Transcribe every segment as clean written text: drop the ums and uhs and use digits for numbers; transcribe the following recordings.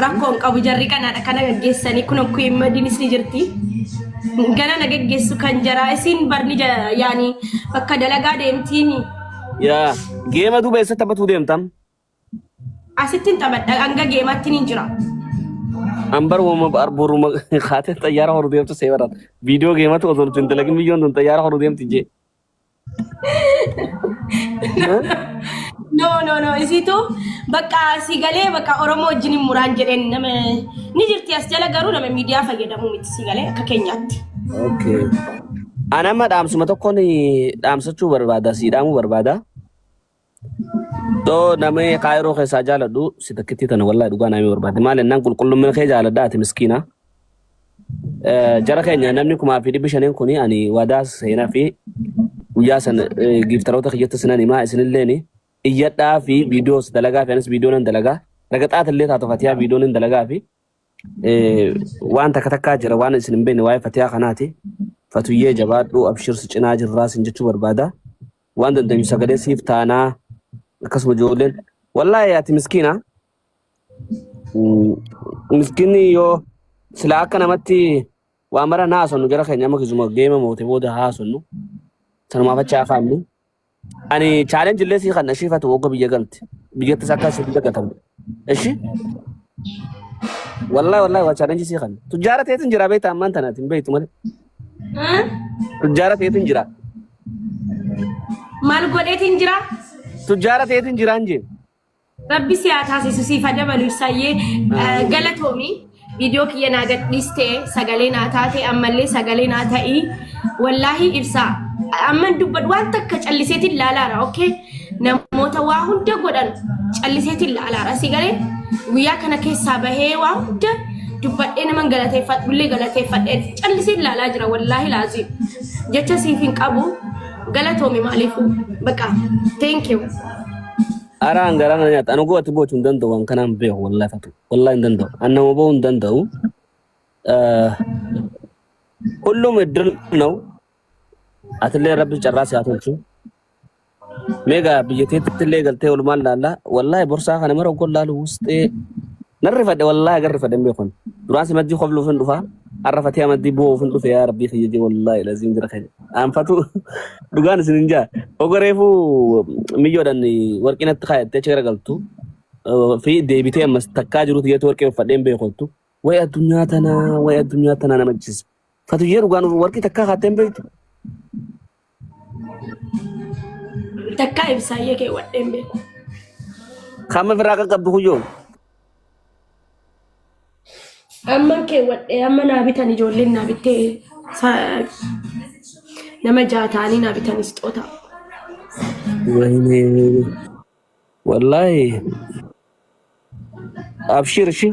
rakkoon qabu jarri kana gaggeessanii kun akkuma himadinis ni jirti. Gana nagaggeessu kan jaraa isin barni yaani bakka dalagaa deemtiini. Yaa geema duuba eessa taphatu deemtam? Asittiin taphadha hanga geematti ni jira. Ambar wama arboruma khaate xayyaara horu deemtu seebarat video geematu osoo tin dalagin biyyoon tun xayyaara horu deemti je. No isitu bakka sigale bakka oromo wajjin muraan jedhen nama ni jirti as jala garuu nama miidiyaa fayyadamu miti sigale akka keenyaatti. Okay. Anama dhaamsuma tokkoon dhaamsachuu barbaada siidhaamuu barbaada. To namni kaayiroo keessaa jaaladhu si takkitti tana wallahi dhugaa namni barbaade maal ennaan qulqullummaa kee jaaladha ati miskiina. Jara keenya namni kumaa fi dhibbi shaniin kuni ani wadaa seenaa fi guyyaa san giftaroota kiyyatti sinan himaa isinilleeni iyyadhaa fi viidiyoos dalagaa fi anis viidiyoo nan dalagaa ragaxaata illee taatu fatiyaa viidiyoo nan dalagaa fi waan takka takkaa jira waan isin hin beekne waa'ee fatiyaa kanaati. Fatuyyee jabaadhu abshirsi cinaa jirraa sin jechuu barbaada. Waan dandeenyu sagalee siif taanaa akkasuma ijoolleen wallahi ati miskiina miskiinni yoo sila akka namatti waa mara naasonnu jara keenya amma kisuma geema moote booda haasonnu sanumaaf achi afaannu ani challenge illee sii kan ashiifatu wagga biyya galti biyyattis akka si biyya gatamu eshi wallahi waa challenge sii kan tujjaara teetin jira beektaa ammaan tanaatiin beektu malee tujjaara teetin jira maal godheetin jira tujjaara teetin jiraan jee rabbi siyaataasi susiif adabalu isayyee galatoomii video kiyya naa gadhiiste sagalee naa taate ammallee sagalee naa ta'i wallahi ibsa amman dubbad waan takka calliseetiin laalaara okay namoota waa hunda godhan calliseetiin laalaara sigalee guyyaa kana keessaa bahee waa hunda dubbadhee naman galateeffadhullee galateeffadhee calliseetiin laalaa jira wallahi laazim jecha siif hin qabu galatoomi maaliifu baqa thank you. Araan garaan nyaata anu gooti bochuun danda'u waan kanaan beeku wallahi fatu wallahi hin danda'u annama bo'uun danda'u hullum iddir ነው atillee rabbi carraa siyaa tolchu meega biyyateetti illee galtee olumaan laalla wallahi borsaa kana mara gollaalu wustee narri fadhe wallahi agarri fadhe beekon duraan simadii qofluuf hin dhufaa arrafatee amadii bo'uuf hin dhufe yaa rabbii kiyyaje wallahi laziin jira kanya aanfatu dhugaan isin hinjaa ogoreefu miyyoodhan warqinatti kaayattee achi garagaltu fi deebitee ammas takkaa jirutu yeetu warqee uffadheen beekoltu way addunyaa tanaa nama jechisa fatuyyee dhugaan warqii takkaa kaatteen beektu takkaa ibsaayyee kee wadheen beeku kama biraa qaqqabdu kuyyoo amman kee wadhee amma naa bitan ijoolleen naa bittee nama jaataanii naa bitan isxoota wallahi abshir shi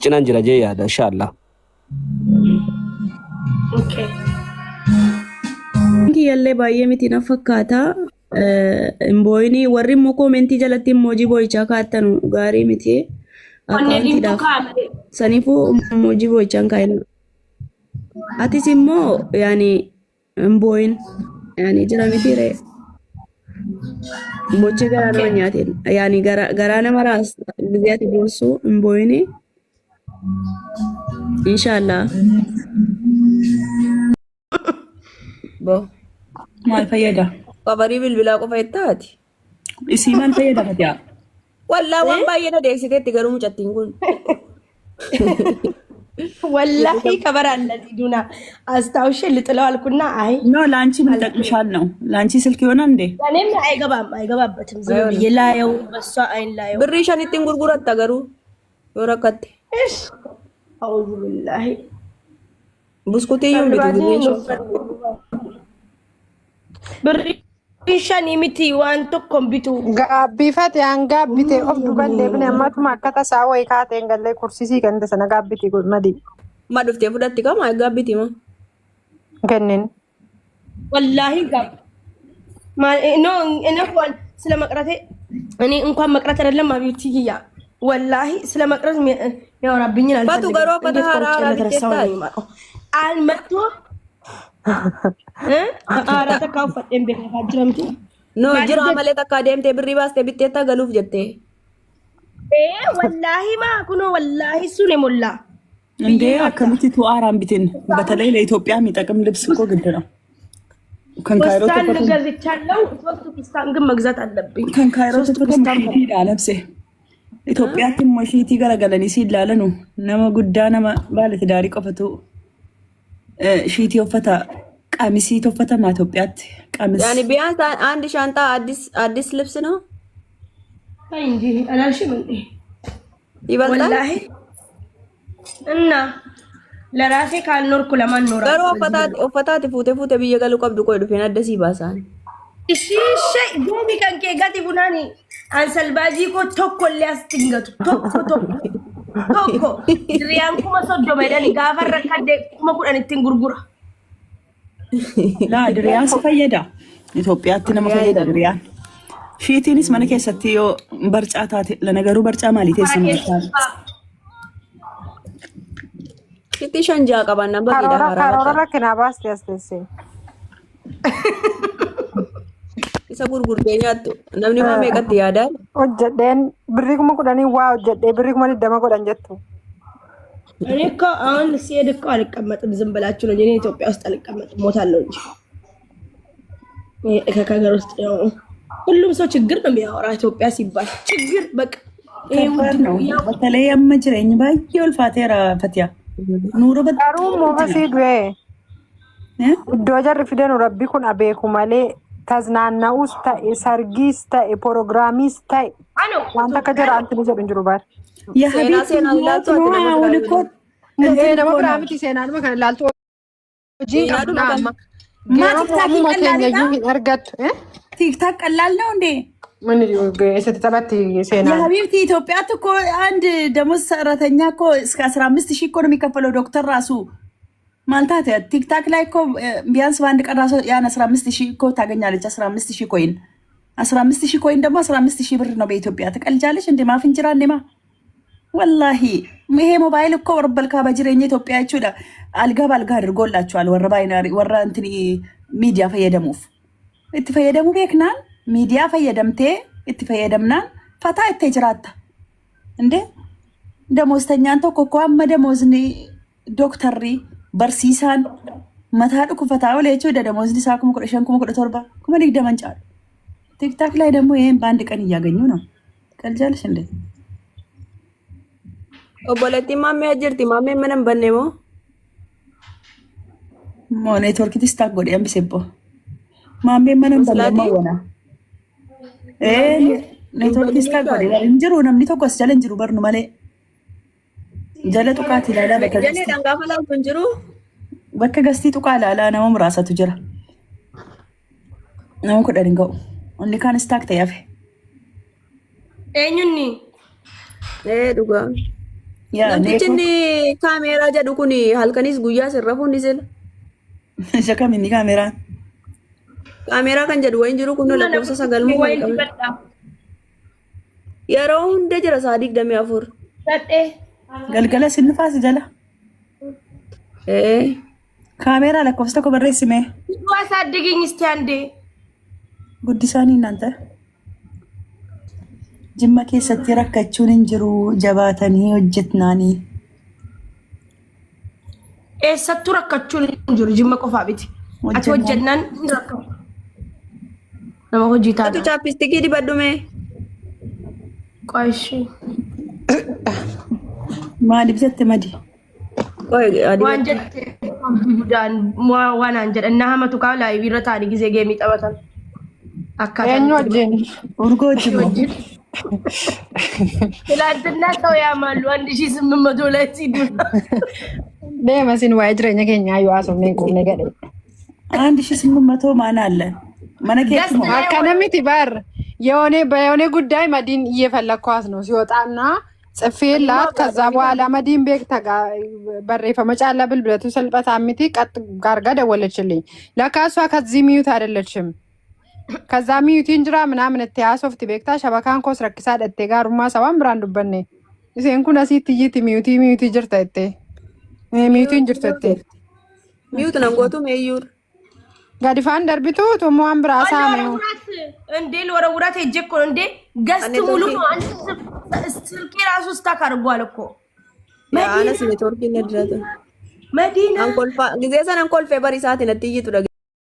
cinan jira je yaada insha Allah okay yallee baay'ee miti na fakkaata imboyni warri immoo koomentii jalatti emoojii boo'ichaa kaa'atan gaarii miti saniifuu emoojii boo'ichaan kaa'ina atis immoo yaani imboyin yaani jira miti ree bochi garaa nama nyaateen yaani garaa nama raas giziyaati boosuu imboyni inshallah bo maal fayyada qabarii bilbilaa qofa ittaati isii maal fayyada fatiyaa wallaa waan baay'ee na deeksiteetti garuu mucattiin kun wallahi kabaraan ለዲዱና አስታውሽ ልጥለው አልኩና አይ ኖ ላንቺ ምን ጠቅምሻል ነው ላንቺ ስልክ ይሆናል እንዴ እኔም አይገባበትም ዝም ብዬ ላየው በሷ አይን ላየው ብሪ ሸኒትን ጉርጉራት አገሩ ወረከት እሺ አውዙ ቢላሂ ብስኩቴም ቢዱኝ ብሪ Bishaan miti waan tokkoon bitu. Gaabbifate aan gaabbite of duballee bine ammatuma akkata saa wayii kaateen gallee kursisii ganda sana gaabbiti madi. Ma dhuftee fudhatti kama gaabbiti ma. Kennin. Wallahi gaab. Ma no ina kuwan sila maqrate ani እንኳን መቅረት አይደለም አብዩቲ ያ ወላሂ ስለ መቅረት ያወራብኝን አልፈልግም። ባቱ ጋሮ ፈታ ሃራ ቢተታ አልመጥቶ Aaraa takka uffadheen beekaa jiramti. No jira malee takka deemtee birrii baastee bitteetta galuuf jettee. Wallaahi maa kunoo wallaahi sune mulla. እንዴ አከምቲቱ አራም ቢትን በተለይ ለኢትዮጵያ የሚጠቅም ልብስ እኮ ግድ ነው። ከንካይሮ ፖስታን ገዝቻለሁ። ሶስት ፖስታን ግን መግዛት አለብኝ። ከንካይሮ ፖስታን ለብሴ ኢትዮጵያ ትሞሺቲ ገለገለኒ ሲላለ ነው ነመ ጉዳ ነመ ባለ ትዳሪ ቆፈቱ ሺቲ ወፈታ ቀሚሲ ተፈታ ማ ኢትዮጵያት ቀሚስ ያኒ ቢያንስ አንድ ሻንጣ አዲስ ልብስ ነው እንጂ አላልሽም እንዴ? ይበልጣል ወላሂ እና ለራሴ ካልኖርኩ ለማን ኖራ ገሮ ኦፈታት ፉቴ ብዬ ገሉ ቀብዱ ቆይ ዱፌን አደሲ ባሳን እሺ ሸይ ጉሚ ከንኬ ጋቲ ቡናኒ አንሰልባጂ ኮ ቶኮ ሊያስጥንገቱ ቶኮ ድሪያን ኩማ ሶዶ መደኒ ጋፈር ረከደ ኩማ ኩዳን እንትን ጉርጉራ ላ ድሪያን ሰፈየዳ ኢትዮጵያት ነመ ፈየዳ ድሪያን ሺቲንስ ማነ ከሰትዮ በርጫታት ለነገሩ በርጫ ማለት ይሰምታል Kiti shanja qabanna bagida karoora kina baasti astesse isa gurgurtee nyaattu namni maa meeqatti yaadaan hojjedheen birrii kuma kudhanii waa hojjedhee birrii kuma 20 godhan jettu እኔ እኮ አሁን ሲሄድ እኮ አልቀመጥም ዝም ብላችሁ ነው። እኔ ኢትዮጵያ ውስጥ አልቀመጥም ሞታለሁ እንጂ ከሀገር ውስጥ ነው። ሁሉም ሰው ችግር ነው የሚያወራ ኢትዮጵያ ሲባል ችግር በቃ ይሄ ነው። በተለይ አመጅረኝ ባየው ልፋቴራ ፈቲያ ኑሮ በጣሩ ሞባሲ ዱኤ ዶጀር ፊደኑ ረቢ ኩን አቤኩ ማሌ ተዝናናኡስ ታኢ ሰርጊስ ታኢ ፕሮግራሚስ ታኢ ዋንታ ከጀራ አንተ ነው እንጅሩ ባር የሀቢብ ሴና ላልቶ አሁን እኮ ደሞ ብራምቲ ሴናን ማከለ ላልቶ ጂናዱ ማት ቲክታክ ቀላል ነው እንዴ? ምን ስትተባት ሴና የሀቢብቲ ኢትዮጵያ እኮ አንድ ደሞዝ ሰራተኛ እኮ እስከ 15000 እኮ ነው የሚከፈለው ዶክተር ራሱ ማንታት ቲክታክ ላይ እኮ ቢያንስ በአንድ ቀን ራሱ ያን 15000 እኮ ታገኛለች። 15000 ኮይን 15000 ኮይን ደግሞ 15000 ብር ነው በኢትዮጵያ። ትቀልጃለሽ እንዴ? ማፍንጅራ እንደማ ወላሂ ይሄ ሞባይል እኮ ወርበልካ በጅረኛ ኢትዮጵያ ይችላ አልጋ ባልጋ አድርጎላችኋል። ወረ ባይናሪ ወራ እንትን ሚዲያ ፈየደሙፍ እትፈየደሙ ቤክናል ሚዲያ ፈየደምቴ እትፈየደምናል ፈታ እትጅራታ እንዴ ደሞዝተኛን ተኮ ኮአመ ደሞዝኒ ዶክተሪ በርሲሳን መታዱ ኩፈታ ወለቹ ደሞዝኒ ሳኩም ቁረሸን ኩሙ ቁረቶርባ ኩሙ ሊግደመንጫል ቲክታክ ላይ ደግሞ ይሄን በአንድ ቀን እያገኙ ነው። ቀልጃለሽ እንዴ? ኦቦለቲ ማሜ አጀርቲ ማሜ ምንም በኔሞ ሞ ኔትወርክ ቲስታክ ጎዲ አምቢሴቦ ማሜ ምንም በኔሞ ወና ኔትወርክ ቲስታክ ጎዲ እንጅሩ ነምኒ ተቆስ ጀለ እንጅሩ በርኑ ማለ ጀለ ጡቃት ይላላ ጀለ ዳንጋፈላው እንጅሩ በከገስቲ ጡቃላ ላ ነው ምራሳቱ ጀራ ነው ኮደንጋው only kan stack tayafe eenyunni dhuga namtichini kaameeraa jedhu kun halkanis guyyaa sirrafuun isila shaka minni kaameeraa kan jedhu wayin jiru kun lakkoofsa 9 qabe yeroo hunda jira saa 24 dadhee galgala sinnifaas jala kaameeraa lakkoofsa tokko barreessime waa saaddigiin isti hande ጉዲሳኒ እናንተ ጅማ keessatti rakkachuun hin jiru jabaatanii hojjetnaani eessattu rakkachuun hin jiru jimma qofaa biti ati hojjennaan nama hojii taata atu chaapistikii dibadhume qoishi maaliif jette madi waan jette gudaan waan aan jedhan na hamatu kaa laayii irra taa'anii gisee geemii taphatan eenyu wajjin urgoo wajjin ትላንትና ሰው ያማሉ 1800 ላይ ሲዱ deemasin waa'ee jireenya keenyaa yoo haasofne quufne gadhe 1800 ማን አለ ማነከት ነው አካናሚቲ ባር የሆነ ጉዳይ መዲን እየፈለኳት ነው ሲወጣና ጽፌላት ከዛ በኋላ መዲን ቤክ በሬፈ መጫላ ብልብለቱ ሰልበታ አሚቲ ቀጥ ጋርጋ ደወለችልኝ ለካሷ ከዚህ ሚዩት አይደለችም ከዛ ሚዩት እንጅራ ምናምን ተያሶፍት ቤክታ ሸበካን ኮስ ረክሳ ደቴ ጋሩማ ሰዋን ብራንዱ በኔ እሴን ኩና ሲትይት ሚዩት ጅርተቴ ሚዩት እንጅርተቴ ሚዩት ነንጎቱ ሜዩር ጋዲፋን ደርቢቱ ቶሞን ብራሳ ነው እንዴ ለወረውራት ሄጄ እኮ እንዴ ገስት ሙሉ ነው አንተ ስልኬ ራሱ ስታክ አድርጓል እኮ ያነስ ኔትወርክ ይነድራተ መዲና አንኮልፋ ጊዜ ሰን አንኮልፌ በሪ ሰዓት ነጥይቱ